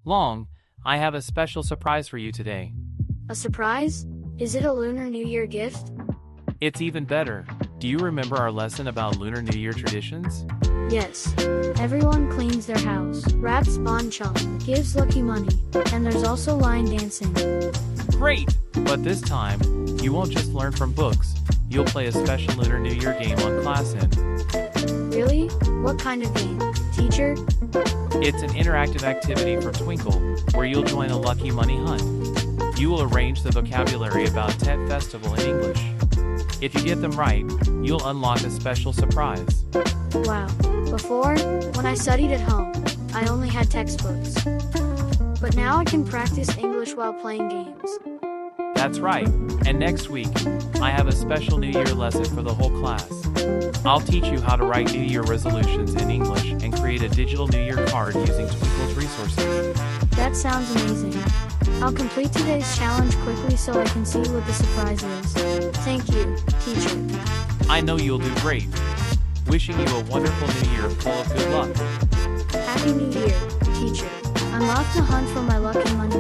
long, I have a special surprise for you today. A surprise? Is it a Lunar New Year gift? It's even better. Do you remember our lesson about Lunar New Year traditions? Yes. Everyone cleans their house, wraps bonchon, gives lucky money, and there's also line dancing. Great! But this time, you won't just learn from books. You'll play a special Lunar New Year game on ClassIn. Really? What kind of game, teacher? It's an interactive activity from Twinkle, where you'll join a lucky money hunt. You will arrange the vocabulary about Tet Festival in English. If you get them right, you'll unlock a special surprise. Wow. Before, when I studied at home, I only had textbooks. But now I can practice English while playing games. That's right. And next week, I have a special New Year lesson for the whole class. I'll teach you how to write New Year resolutions in English and create a digital New Year card using Twinkle's resources. That sounds amazing. I'll complete today's challenge quickly so I can see what the surprise is. Thank you, teacher. I know you'll do great. Wishing you a wonderful New Year full of good luck. Happy New Year, teacher. I'm off to hunt for my lucky money